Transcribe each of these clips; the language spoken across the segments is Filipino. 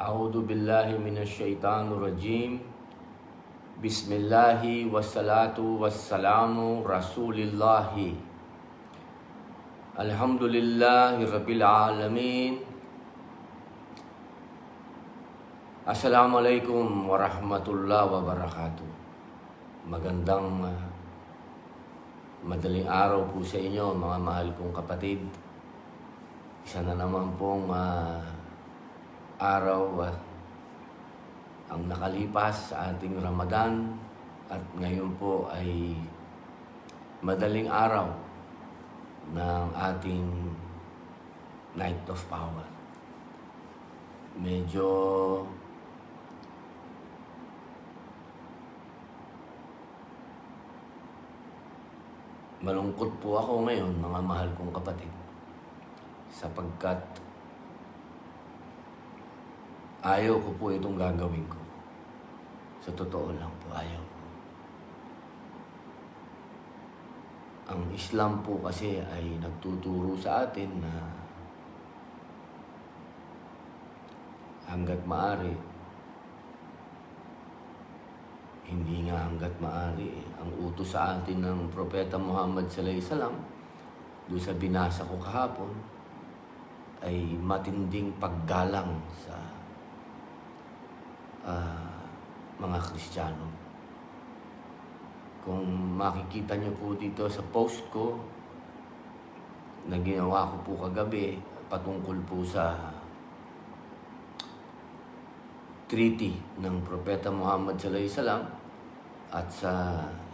A'udzu billahi minasyaitonir rajim. Bismillahi wassalatu wassalamu rasulillahi. Alhamdulillahi rabbil alamin. Assalamualaikum warahmatullahi wabarakatuh. Magandang madaling araw po sa inyo, mga mahal kong kapatid. Isa na naman pong araw ang nakalipas sa ating Ramadan at ngayon po ay madaling araw ng ating Night of Power. Medyo malungkot po ako ngayon, mga mahal kong kapatid, sapagkat ayaw ko po itong gagawin ko. Sa totoo lang po, ayaw ko. Ang Islam po kasi ay nagtuturo sa atin na hanggat maaari, hindi nga hanggat maaari, ang utos sa atin ng Propeta Muhammad sallallahu alaihi wasallam, doon sa binasa ko kahapon, ay matinding paggalang sa mga Kristiyano. Kung makikita niyo po dito sa post ko na ginawa ko po kagabi patungkol po sa treaty ng Propeta Muhammad sallallahu alaihi wasallam at sa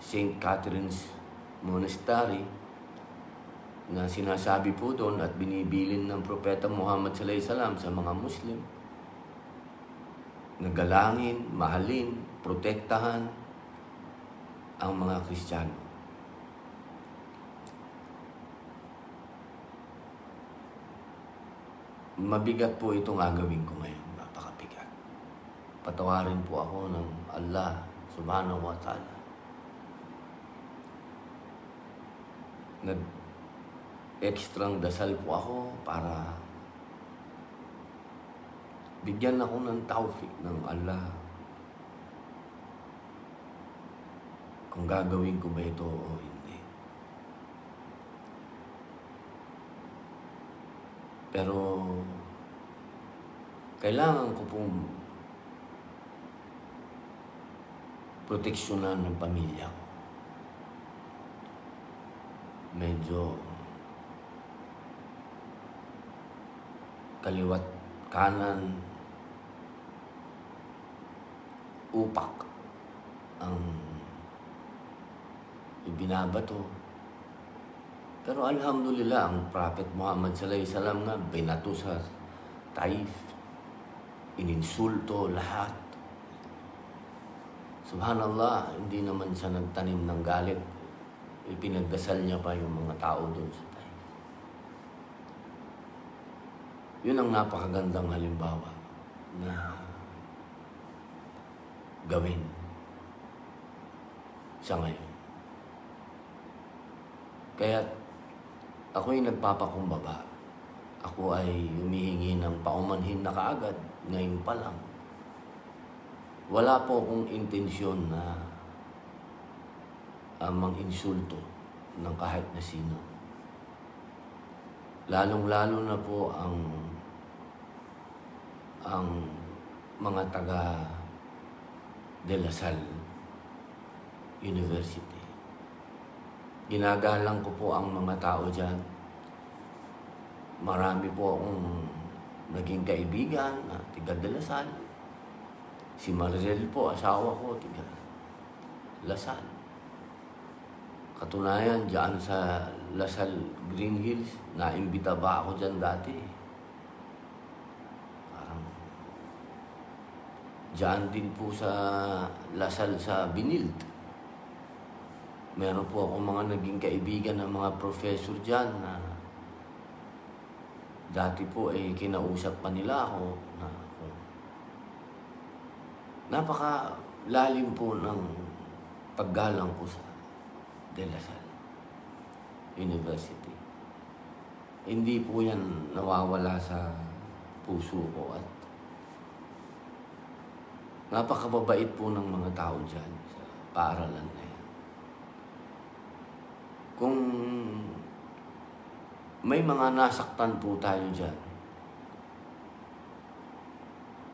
St. Catherine's Monastery, na sinasabi po doon at binibilin ng Propeta Muhammad sallallahu alaihi wasallam sa mga Muslim na galangin, mahalin, protektahan ang mga Kristiyano. Mabigat po itong gagawin ko ngayon, napakabigat. Patawarin po ako ng Allah subhanahu wa ta'ala. Nag-extrang dasal po ako para bigyan ako ng taufik ng Allah kung gagawin ko ba ito o hindi. Pero kailangan ko pong proteksyonan ng pamilya ko. Medyo kaliwat kanan upak ang ibinabato. Pero alhamdulillah, ang Prophet Muhammad sallallahu alaihi wasallam nga binato sa Taif, ininsulto lahat. Subhanallah, hindi naman siya nagtanim ng galit. Ipinagdasal niya pa yung mga tao doon sa Taif. Yun ang napakagandang halimbawa na gawin sa ngayon. Kaya ako'y nagpapakumbaba. Ako ay humihingi ng paumanhin na kaagad ngayon pa lang. Wala po akong intensyon na mang-insulto ng kahit na sino. Lalong-lalo na po ang mga taga De La Salle University. Ginagalang ko po ang mga tao dyan. Marami po akong naging kaibigan na tiga De La Salle. Si Maricel po, asawa ko, tiga La Salle. Katunayan, dyan sa La Salle Green Hills, naimbita ba ako dyan dati? Parang dyan din po sa La Salle sa Binild. Meron po ako mga naging kaibigan ng mga professor dyan na dati po ay kinausap pa nila ako na napakalalim po ng paggalang ko sa De La Salle University. Hindi po yan nawawala sa puso ko at Napakababait po ng mga tao dyan sa paaralan na yan. Kung may mga nasaktan po tayo dyan,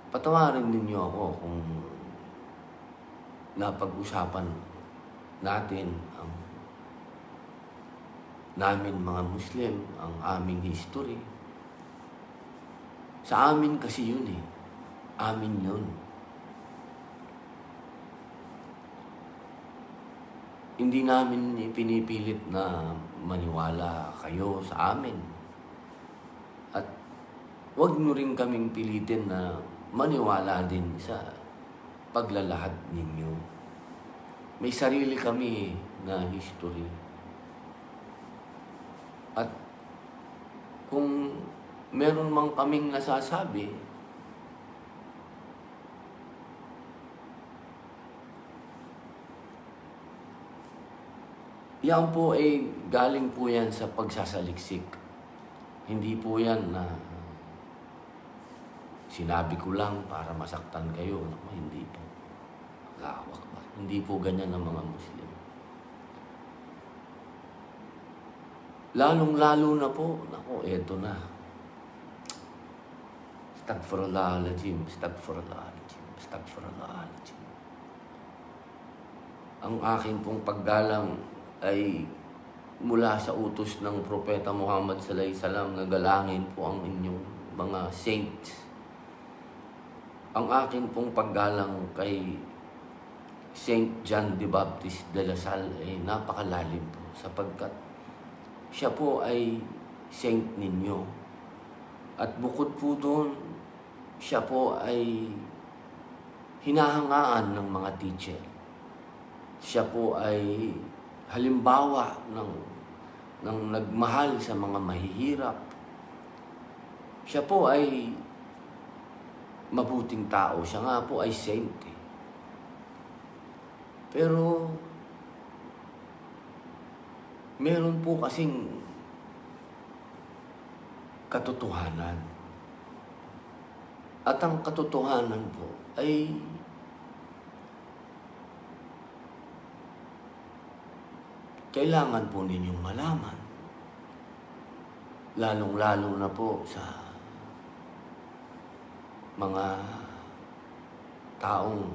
patawarin ninyo ako kung napag-usapan natin ang namin mga Muslim, ang aming history. Sa amin kasi yun eh. Amin yun. Hindi namin ipinipilit na maniwala kayo sa amin. At huwag nyo rin kaming pilitin na maniwala din sa paglalahad ninyo. May sarili kami na history. At kung meron mang kaming nasasabi, yan po ay galing po yan sa pagsasaliksik. Hindi po yan na sinabi ko lang para masaktan kayo. Hindi po. Lawak ba? Hindi po ganyan ang mga Muslim. Lalong-lalo na po, eto na. Astaghfirullahaladzim, astaghfirullahaladzim, astaghfirullahaladzim. Ang aking pong paggalang ay mula sa utos ng Propeta Muhammad sallallahu alaihi wasallam na galangin po ang inyong mga saints. Ang akin pong paggalang kay Saint John the Baptist de la Salle ay napakalalim po sapagkat siya po ay saint ninyo. At bukod po doon, siya po ay hinahangaan ng mga teacher. Siya po ay halimbawa ng nagmahal sa mga mahihirap. Siya po ay mabuting tao. Siya nga po ay saint. Pero meron po kasing katotohanan. At ang katotohanan po ay kailangan po ninyong malaman. Lalong-lalo na po sa mga taong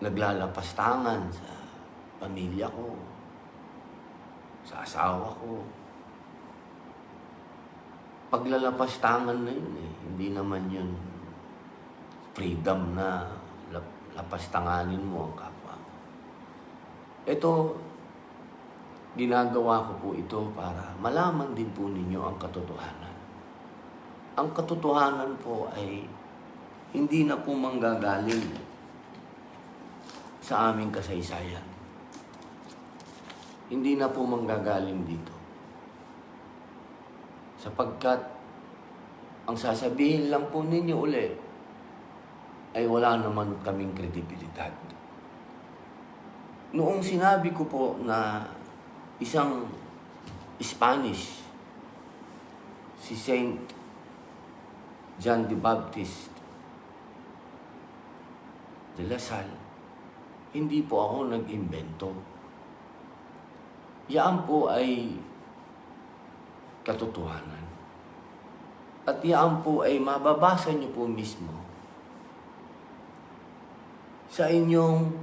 naglalapastangan sa pamilya ko, sa asawa ko. Paglalapastangan na yun eh. Hindi naman yun freedom na lapastanganin mo ang kapwa mo. Ito, ginagawa ko po ito para malaman din po ninyo ang katotohanan. Ang katotohanan po ay hindi na po manggagaling sa aming kasaysayan. Hindi na po manggagaling dito. Sapagkat ang sasabihin lang po ninyo uli ay wala naman kaming kredibilidad. Noong sinabi ko po na isang Spanish, si Saint John the Baptist de la Salle, hindi po ako nag-imbento. Yan po ay katotohanan. At yan po ay mababasa niyo po mismo sa inyong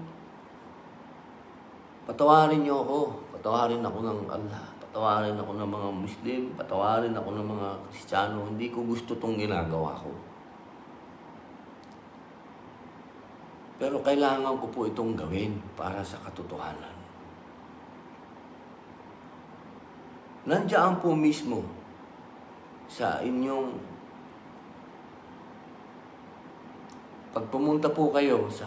patawarin niyo ako, patawarin ako ng Allah, patawarin ako ng mga Muslim, patawarin ako ng mga Kristiyano. Hindi ko gusto tong ginagawa ko. Pero kailangan ko po itong gawin para sa katotohanan. Nandiyan po mismo sa inyong pag pumunta po kayo sa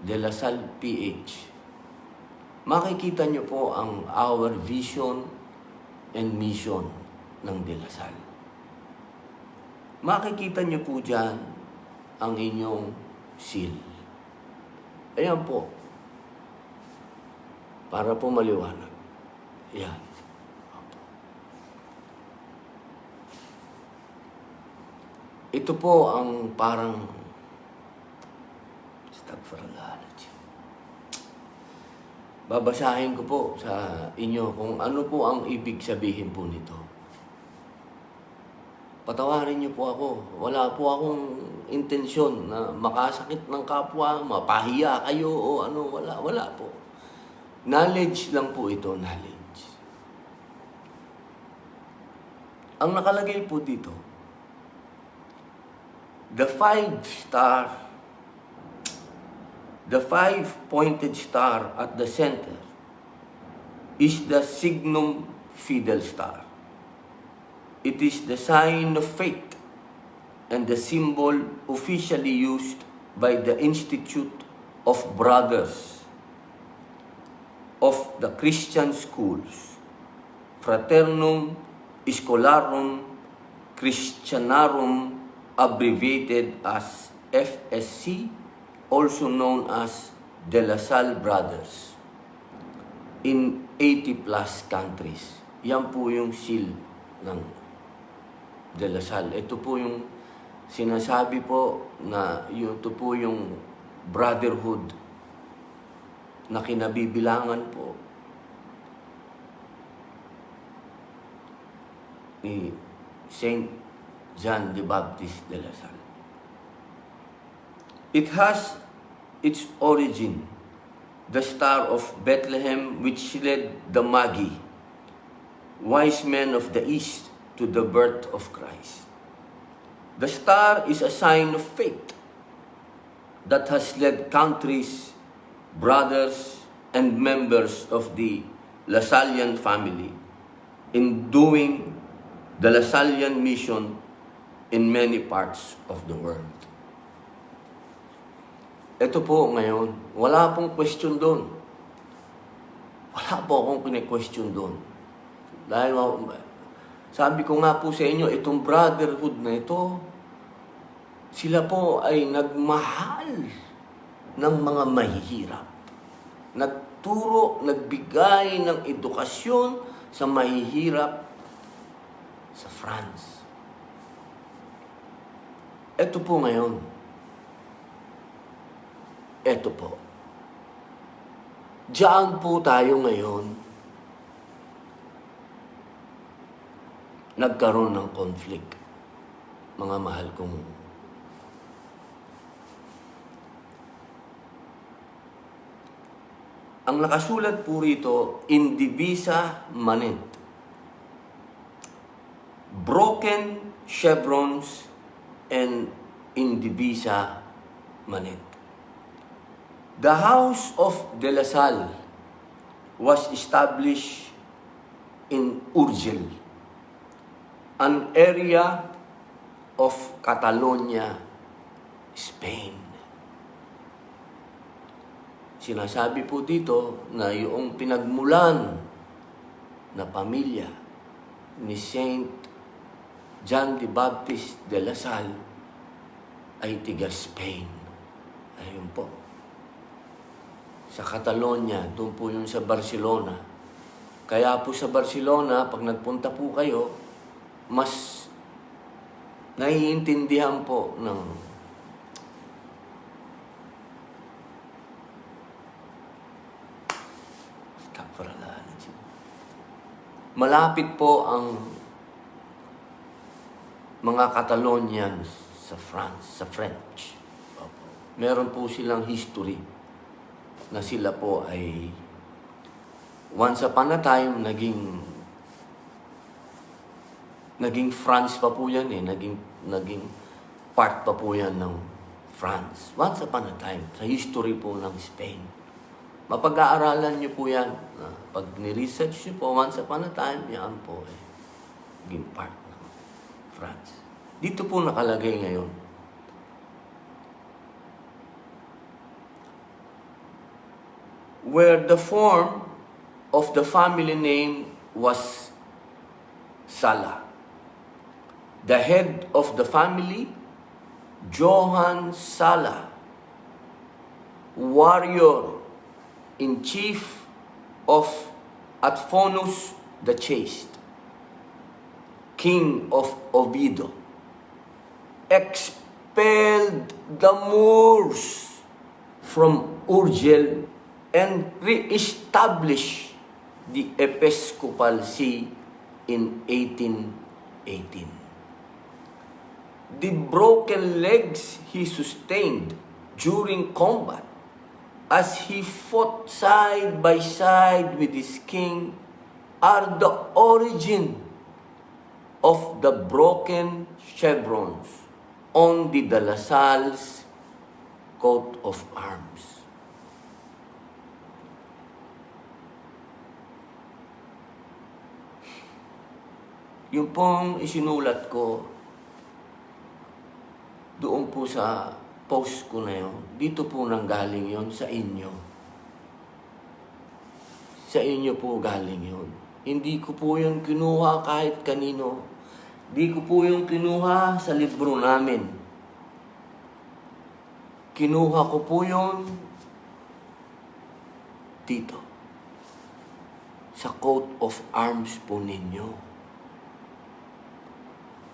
De La Salle PH, makikita nyo po ang our vision and mission ng De La Salle. Makikita nyo po dyan ang inyong seal. Ayan po. Para po maliwanag. Ayan. ito po ang parang Astaghfirullahaladzim. Babasahin ko po sa inyo kung ano po ang ibig sabihin po nito. Patawarin niyo po ako. Wala po akong intensyon na makasakit ng kapwa, mapahiya kayo o ano. Wala po. Knowledge lang po ito, knowledge. Ang nakalagay po dito, the five-pointed star at the center is the signum fidel star. It is the sign of faith and the symbol officially used by the Institute of Brothers of the Christian Schools, Fraternum Scholarum Christianarum, abbreviated as FSC, also known as De La Salle Brothers, in 80 plus countries. Yan po yung seal ng De La Salle. Ito po yung sinasabi po na ito po yung brotherhood na kinabibilangan po ni Saint John the Baptist de La Salle. It has its origin, the Star of Bethlehem, which led the Magi, wise men of the East, to the birth of Christ. The star is a sign of faith that has led countries, brothers, and members of the Lasallian family in doing the Lasallian mission in many parts of the world. Ito po ngayon, wala pong question doon. Wala po akong pine-question doon. Dahil sabi ko nga po sa inyo, itong brotherhood na ito, sila po ay nagmahal ng mga mahihirap. Nagturo, nagbigay ng edukasyon sa mahihirap sa France. Ito po ngayon. Ito po. Diyan po tayo ngayon nagkaroon ng conflict. Mga mahal kong ang nakasulat po rito, indivisa manet. Broken chevrons and indivisa manet. The house of De La Salle was established in Urgell, an area of Catalonia, Spain. Sinasabi po dito na yung pinagmulan na pamilya ni Saint John the Baptist de La Salle ay tiga Spain. Ayun po. Sa Catalonia, doon po yun sa Barcelona. Kaya po sa Barcelona, pag nagpunta po kayo, mas naiintindihan po ng malapit po ang mga Catalonians sa France, sa French. Meron po silang history na sila po ay once upon a time naging France pa po yan eh. Naging part pa po yan ng France. Once upon a time, sa history po ng Spain. Mapag-aaralan nyo po yan. Pag ni-research nyo po, once upon a time, yan po eh. Naging part ng France. Dito po nakalagay ngayon. Where the form of the family name was Sala. The head of the family, Johann Sala, warrior-in-chief of Atfonus the Chaste, king of Oviedo, expelled the Moors from Urgell and re-established the Episcopal See in 1818. The broken legs he sustained during combat as he fought side by side with his king are the origin of the broken chevrons on the De La Salle's coat of arms. Yung pong isinulat ko doon po sa post ko na yun, dito po nanggaling yun sa inyo. Sa inyo po galing yun. Hindi ko po yun kinuha kahit kanino. Hindi ko po yung kinuha sa libro namin. Kinuha ko po yun dito. Sa coat of arms po ninyo.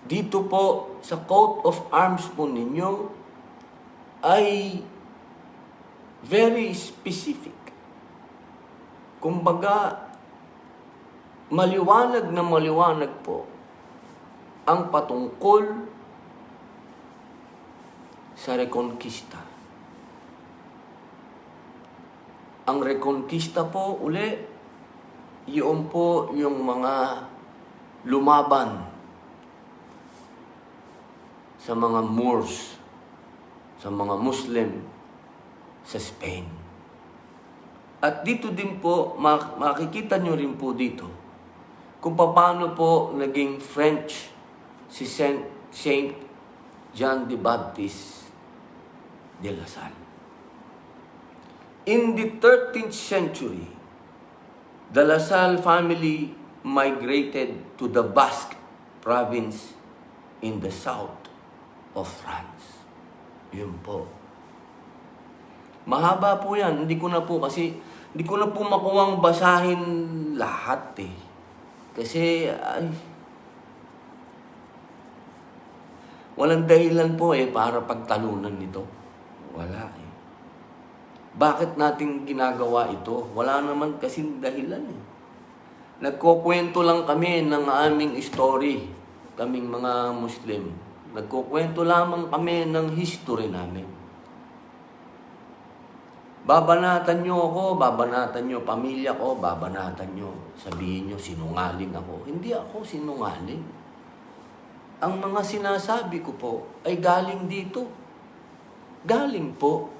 Dito po sa coat of arms po ninyo ay very specific. Kumbaga, maliwanag na maliwanag po ang patungkol sa Reconquista. Ang Reconquista po, uli, yun po yung mga lumaban sa mga Moors, sa mga Muslim sa Spain. At dito din po, makikita nyo rin po dito kung paano po naging French si Saint John the Baptist de La Salle. In the 13th century, the La Salle family migrated to the Basque province in the south of France. Yun po. Mahaba po yan. Hindi ko na po makuwang basahin lahat eh. Kasi, walang dahilan po eh para pagtalunan nito. Wala eh. Bakit natin ginagawa ito? Wala naman kasing dahilan eh. Nagkukwento lang kami ng aming story, kaming mga Muslim. Nagkukwento lamang kami ng history namin. Babanatan nyo ako, babanatan nyo pamilya ko, babanatan nyo. Sabihin nyo, sinungaling ako. Hindi ako sinungaling. Ang mga sinasabi ko po ay galing dito. Galing po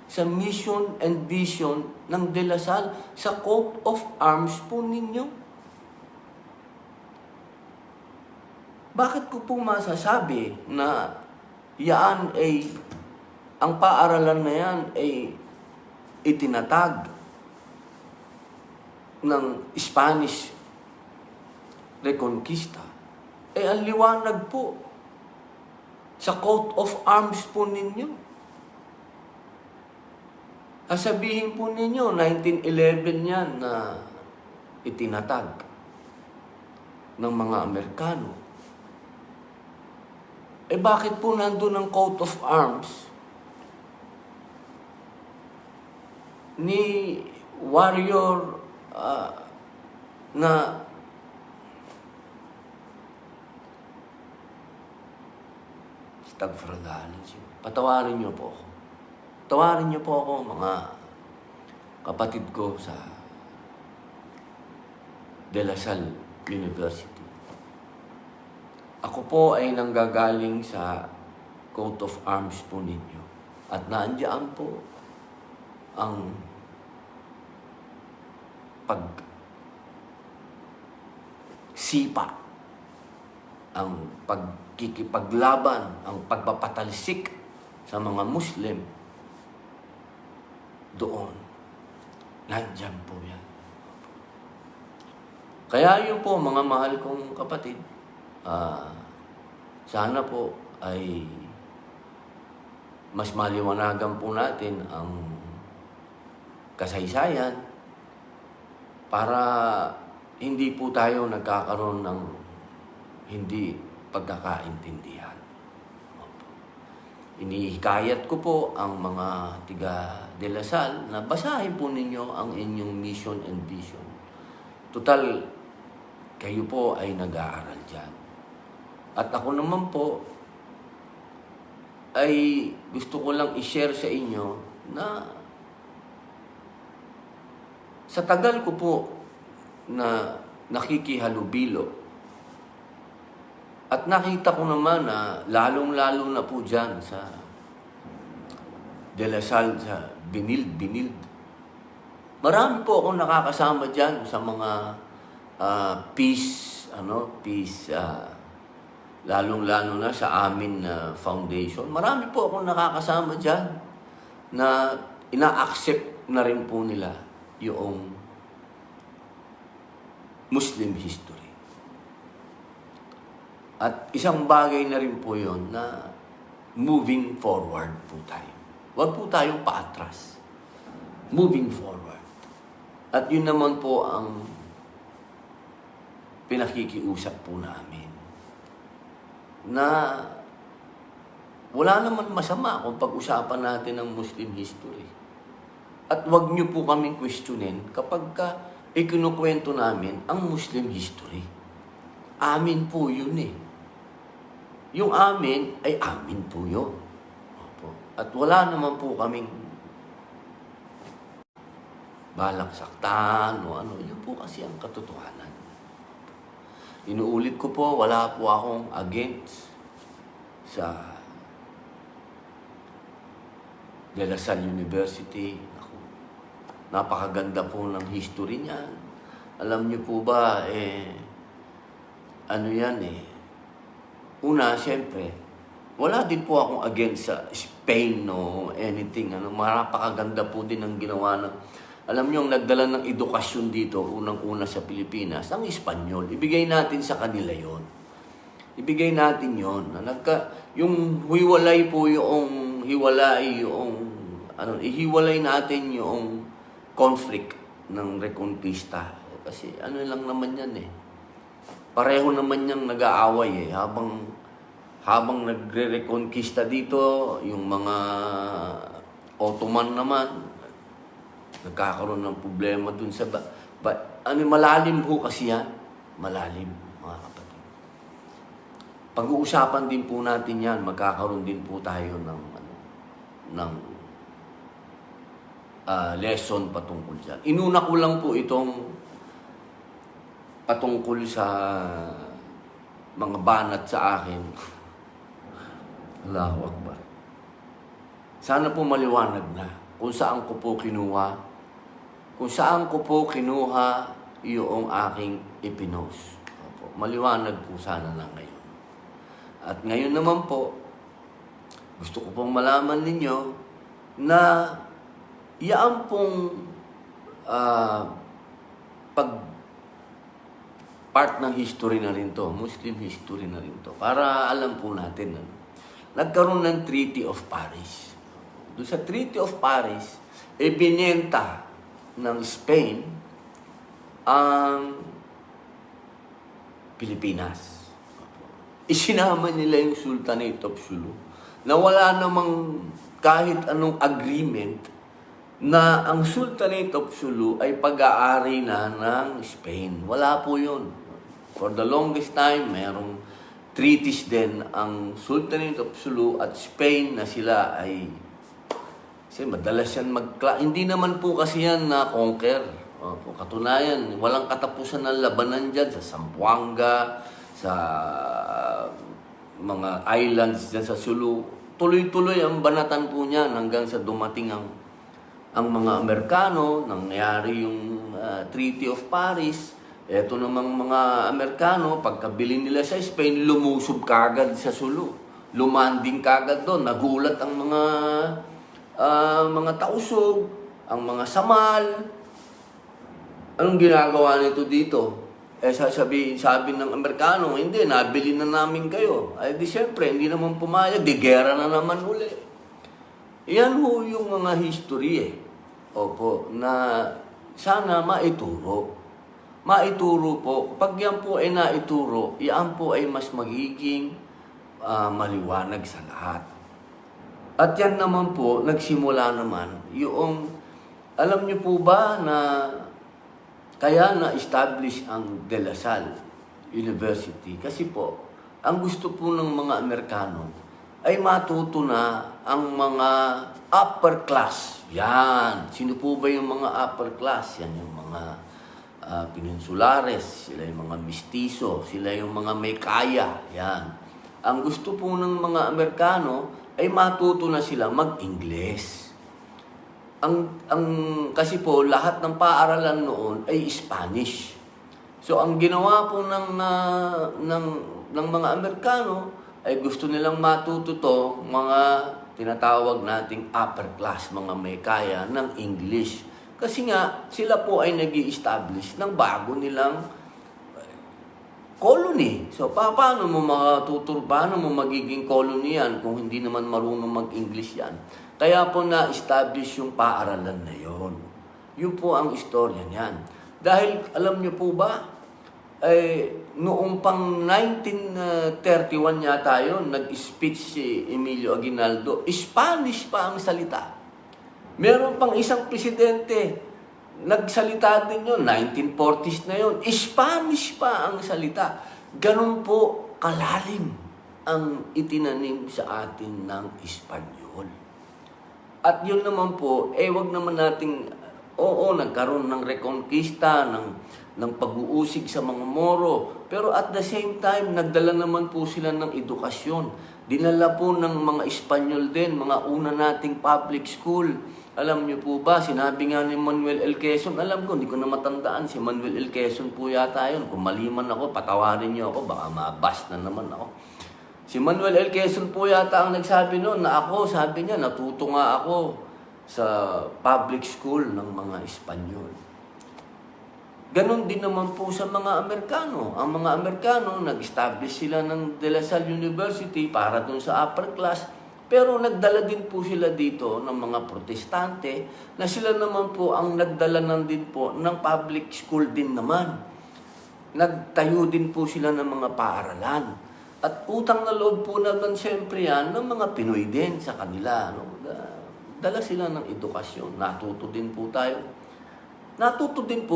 sa mission and vision ng De La Salle, sa coat of arms po ninyo. Bakit ko po masasabi na yan ay, ang paaralan na yan ay itinatag ng Spanish Reconquista? Eh, ang liwanag po sa coat of arms po ninyo. Sabihin po ninyo, 1911 yan na itinatag ng mga Amerikano. Eh bakit po nandun ang coat of arms ni warrior na Stagfradality. Patawarin niyo po ako. Tawarin niyo po ako, mga kapatid ko sa De La Salle University. Ako po ay nanggagaling sa coat of arms po ninyo. At naandyan po ang pagsipa, ang pagkikipaglaban, ang pagpapatalsik sa mga Muslim doon. Nandyan po yan. Kaya yun po, mga mahal kong kapatid, sana po ay mas maliwanagan po natin ang kasaysayan para hindi po tayo nagkakaroon ng hindi pagkakaintindihan. Inihikayat ko po ang mga tiga De La Salle na basahin po ninyo ang inyong mission and vision. Total, kayo po ay nag-aaral dyan. At ako naman po ay gusto ko lang i-share sa inyo na sa tagal ko po na nakikihalubilo at nakita ko naman na lalong-lalo na po dyan sa De La Salle, sa Binild. Marami po akong nakakasama dyan sa mga peace, lalong-lalo na sa amin na foundation. Marami po akong nakakasama dyan na ina-accept na rin po nila yung Muslim history. At isang bagay na rin po yun na moving forward po tayo. Huwag po tayong paatras. Moving forward. At yun naman po ang pinakikiusap po namin. Na wala naman masama kung pag-usapan natin ang Muslim history. At huwag niyo po kaming questionin kapag ikinukwento namin ang Muslim history. Amin po yun eh. Yung amin ay amin po yun. Opo. At wala naman po kaming balak saktan o ano. Yun po kasi ang katotohanan. Inuulit ko po, wala po akong against sa De La Salle University. Ako, napakaganda po ng history niyan. Alam niyo po ba, ano yan una, siyempre, wala din po akong against sa Spain o anything. Napakaganda po din ang ginawa ng... Alam niyo, ang nagdala ng edukasyon dito, unang-una sa Pilipinas, ang Espanyol. Ibigay natin sa kanila yon. Ibigay natin yon. Yung hiwalay po yung... ihiwalay natin yung conflict ng Reconquista. Kasi ano lang naman yan Pareho naman niyang nag-aaway habang nagre-reconquista dito, yung mga Ottoman naman, nagkakaroon ng problema dun sa... malalim po kasi yan. Malalim, mga kapatid. Pag-uusapan din po natin yan, magkakaroon din po tayo ng lesson patungkol dyan. Inuna ko lang po itong patungkol sa mga banat sa akin. Allahu Akbar. Sana po maliwanag na kung saan ko po kinuha yung aking ipinost. Maliwanag po sana na ngayon. At ngayon naman po, gusto ko pong malaman ninyo na yaan pong part ng history na rin to, Muslim history na rin to, para alam po natin. Nagkaroon ng Treaty of Paris. Doon sa Treaty of Paris, ibinenta ng Spain ang Pilipinas. Isinama nila yung Sultanate of Sulu na wala namang kahit anong agreement na ang Sultanate of Sulu ay pag-aari na ng Spain. Wala po yun. For the longest time, mayroong treaties din ang Sultanate of Sulu at Spain na sila ay... Kasi madalas yan hindi naman po kasi yan na-conquer. Katunayan, walang katapusan ng labanan dyan sa Zamboanga, sa mga islands dyan sa Sulu. Tuloy-tuloy ang banatan po niyan hanggang sa dumating ang mga Amerikano, nangyari yung Treaty of Paris. Eto namang mga Amerikano, pagkabili nila sa Spain, lumusob kagad sa Sulu. Lumanding kagad doon. Nagulat ang mga tausog, ang mga samal. Anong ginagawa nito dito? Sabi ng Amerikano, hindi, nabili na namin kayo. Ay di siyempre, hindi naman pumayag, di gera na naman uli. Yan ho yung mga history Opo, na sana maituro. Maituro po. Pag yan po ay naituro, yan po ay mas magiging maliwanag sa lahat. At yan naman po, nagsimula naman yung, alam niyo po ba na kaya na-establish ang De La Salle University? Kasi po, ang gusto po ng mga Amerikano ay matuto na ang mga upper class. Yan. Sino po ba yung mga upper class? Yan yung mga Peninsulares, sila yung mga mistiso, sila yung mga may kaya. Yan. Ang gusto po ng mga Amerikano ay matuto na sila mag-Ingles. Kasi po, lahat ng paaralan noon ay Spanish. So, ang ginawa po ng mga Amerikano ay gusto nilang matuto to, mga tinatawag nating upper class, mga may kaya ng English. Kasi nga, sila po ay nag-i-establish ng bago nilang colony. So, paano mo paano mo magiging colony yan kung hindi naman marunong mag-English yan? Kaya po na-establish yung paaralan na yon. Yun po ang istorya niyan. Dahil, alam niyo po ba, noong pang 1931 yata yun, nag-speech si Emilio Aguinaldo, Spanish pa ang salita. Meron pang isang presidente, nagsalita din yun, 1940s na yun, Spanish pa ang salita. Ganun po kalalim ang itinanim sa atin ng Espanyol. At yun naman po, wag naman nating, nagkaroon ng reconquista, ng pag-uusig sa mga Moro. Pero at the same time, nagdala naman po sila ng edukasyon. Dinala po ng mga Espanyol din, mga una nating public school. Alam niyo po ba, sinabi nga ni Manuel L. Quezon, alam ko, hindi ko na matandaan, si Manuel L. Quezon po yata yun. Kung mali man ako, patawarin niyo ako, baka mabas na naman ako. Si Manuel L. Quezon po yata ang nagsabi noon na ako, sabi niya, natuto nga ako sa public school ng mga Espanyol. Ganon din naman po sa mga Amerikano. Ang mga Amerikano, nag-establish sila ng De La Salle University para dun sa upper class. Pero nagdala din po sila dito ng mga protestante na sila naman po ang nagdala din po ng public school din naman. Nagtayo din po sila ng mga paaralan. At utang na loob po naman siyempre yan ng mga Pinoy din sa kanila. Dala sila ng edukasyon. Natuto din po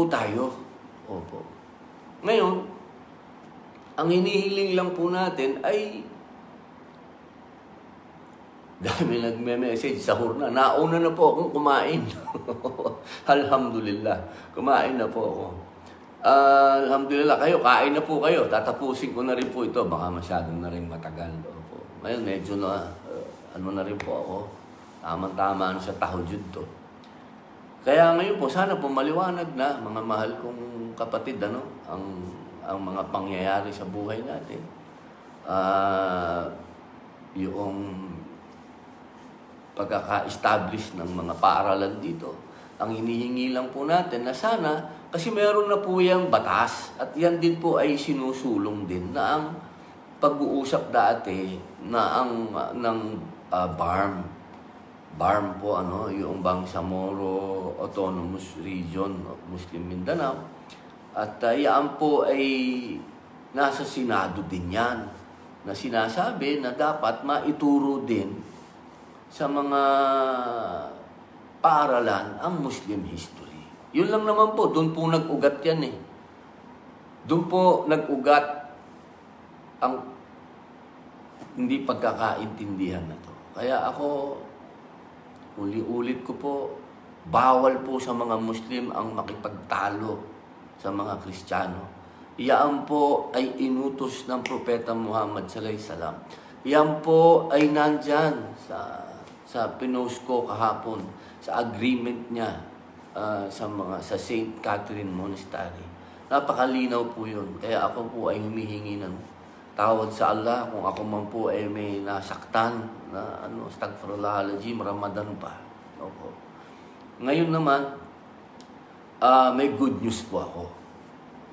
tayo. Opo. Ngayon, ang hinihiling lang po natin ay dami nagme-message sa hurna. Nauna na po akong kumain. Alhamdulillah. Kumain na po ako. Alhamdulillah. Kayo, kain na po kayo. Tatapusin ko na rin po ito. Baka masyadong na rin matagal. Opo. Ngayon, medyo na, na rin po ako. Tamang-tama sa tahajjud to. Kaya ngayon po, sana po maliwanag na, mga mahal kong kapatid, ang mga pangyayari sa buhay natin. Yung pagkaka-establish ng mga paaralan dito. Ang hinihingi lang po natin na sana, kasi meron na po yung batas at yan din po ay sinusulong din na ang pag-uusap dati na ng BARM po, yung Bangsamoro Autonomous Region of Muslim Mindanao. At yan po ay nasa Senado din yan na sinasabi na dapat maituro din sa mga paaralan ang Muslim history. Yun lang naman po, doon po nag-ugat yan eh. Doon po nag-ugat ang hindi pagkakaintindihan na to. Kaya ako, uli-ulit ko po, bawal po sa mga Muslim ang makipagtalo sa mga Kristiyano. Iyan po ay inutos ng Propeta Muhammad sallallahu alaihi wasallam. Iyan po ay nandyan sa pinost ko kahapon, sa agreement niya sa St. Catherine Monastery. Napakalinaw po yun. Kaya ako po ay humihingi ng tawad sa Allah kung ako man po ay may nasaktan na astaghfirullahaladzim, Ramadan pa. Opo. Ngayon naman, may good news po ako.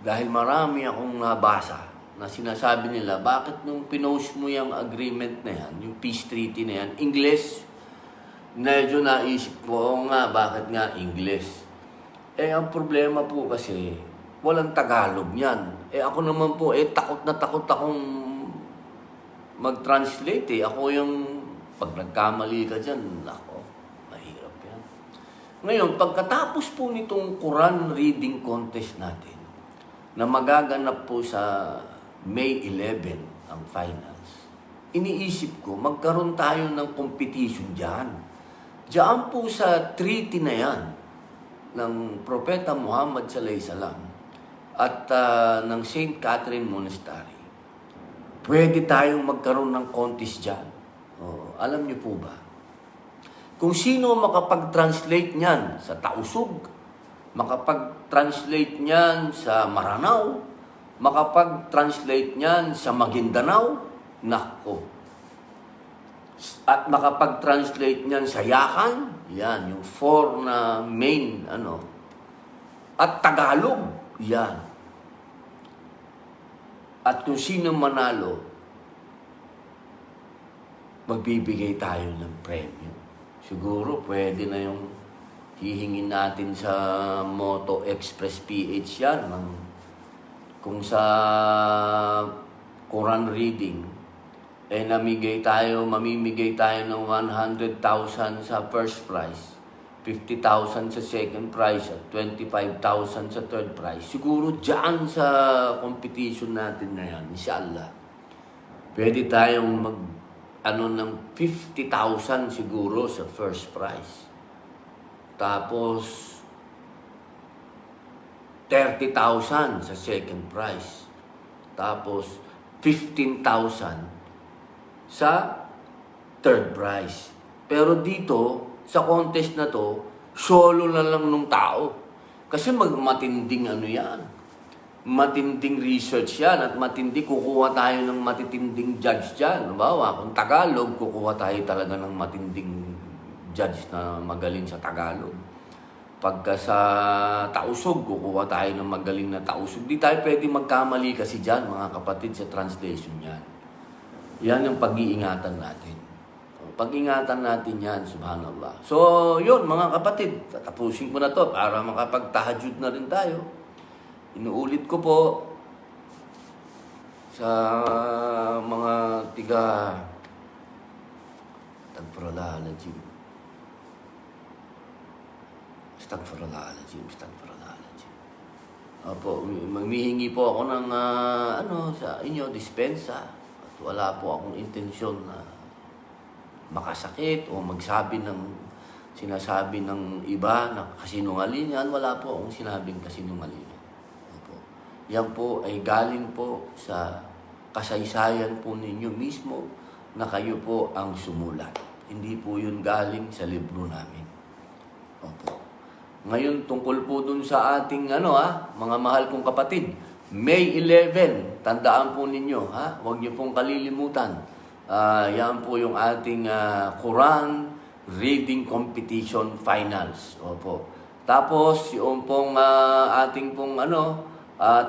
Dahil marami akong nabasa na sinasabi nila, bakit nung pinost mo yung agreement na yan, yung peace treaty na yan, English, medyo naisip ko, nga, bakit nga English? Ang problema po kasi, walang Tagalog niyan. Ako naman po, takot na takot akong mag-translate. Ako yung Pag nagkamali ka dyan, nako, mahirap yan. Ngayon, pagkatapos po nitong Quran reading contest natin, na magaganap po sa May 11 ang finals, iniisip ko, magkaroon tayo ng competition dyan. Diyan po sa treaty na yan ng Propeta Muhammad sallallahu alaihi wasallam at ng St. Catherine Monastery. Pwede tayong magkaroon ng contest dyan. Alam niyo po ba? Kung sino makapag-translate niyan sa Tausug, makapag-translate niyan sa Maranao, makapag-translate niyan sa Maguindanao, nako. At makapag-translate niyan sa Yakan, yan, yung 4 na main, at Tagalog, yan. At kung sino manalo, magbibigay tayo ng premyo. Siguro pwede na yung hihingin natin sa Moto Express PH yan. Kung sa Quran reading, mamimigay tayo ng 100,000 sa first prize, 50,000 sa second prize, at 25,000 sa third prize. Siguro dyan sa competition natin na yan, inshallah, pwede tayong ng 50,000 siguro sa first prize. Tapos, 30,000 sa second prize. Tapos, 15,000 sa third prize. Pero dito, sa contest na to, solo na lang nung tao. Kasi matinding yan. Matinding research yan at kukuha tayo ng matitinding judge dyan. Halimbawa, kung Tagalog, kukuha tayo talaga ng matinding judge na magaling sa Tagalog. Pagka sa Tausug, kukuha tayo ng magaling na Tausug. Di tayo pwede magkamali kasi dyan, mga kapatid, sa translation yan. Yan ang pag-iingatan natin. Pag-ingatan natin yan, subhanallah. So, yun, mga kapatid, tatapusin ko na to para makapagtahajud na rin tayo. Inuulit ko po sa mga Astagfirullahaladzim. Opo, maghihingi po ako ng sa inyo, dispensa. At wala po akong intensyon na makasakit o magsabi ng sinasabi ng iba na kasinungalingan. Wala po akong sinabing kasinungalingan. Yan po ay galing po sa kasaysayan po ninyo mismo na kayo po ang sumulat. Hindi po yun galing sa libro namin. Opo. Ngayon, tungkol po dun sa ating, mga mahal kong kapatid, May 11, tandaan po ninyo, huwag niyo pong kalilimutan. Yan po yung ating Quran Reading Competition Finals. Opo. Tapos, yung pong ating pong,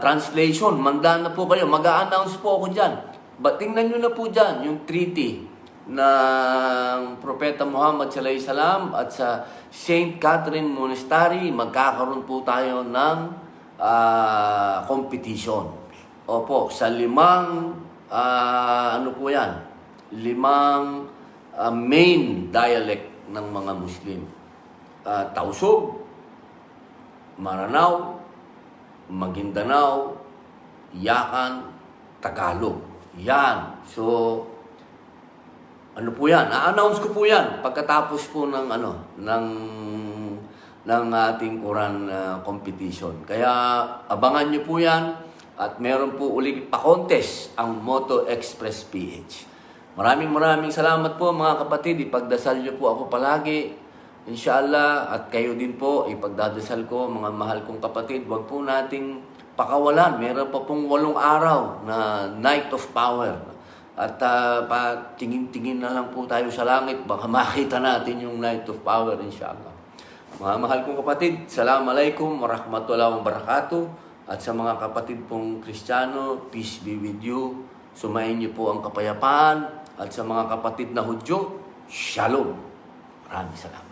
translation, manda na po kayo. Mag-a-announce po ako dyan. Tingnan nyo na po dyan yung treaty ng Propeta Muhammad sallallahu alaihi wasallam at sa St. Catherine Monastery. Magkakaroon po tayo ng competition. Opo, sa 5 main dialect ng mga Muslim. Tausug, Maranao, Maguindanao, Yakan, Tagalog. Yan. So, po yan? A-announce ko po yan pagkatapos po ng ating Quran competition. Kaya abangan nyo po yan at meron po ulit pa-contest ang Moto Express PH. Maraming salamat po mga kapatid. Ipagdasal nyo po ako palagi. Inshallah, at kayo din po, ipagdadasal ko, mga mahal kong kapatid, wag po nating pakawalan. Meron pa pong 8 araw na Night of Power. At tingin-tingin na lang po tayo sa langit, baka makita natin yung Night of Power, inshallah. Mga mahal kong kapatid, Assalamualaikum warahmatullahi wabarakatuh. At sa mga kapatid pong Kristiyano, peace be with you. Sumayin niyo po ang kapayapaan. At sa mga kapatid na Hudyo, Shalom. Maraming salamat.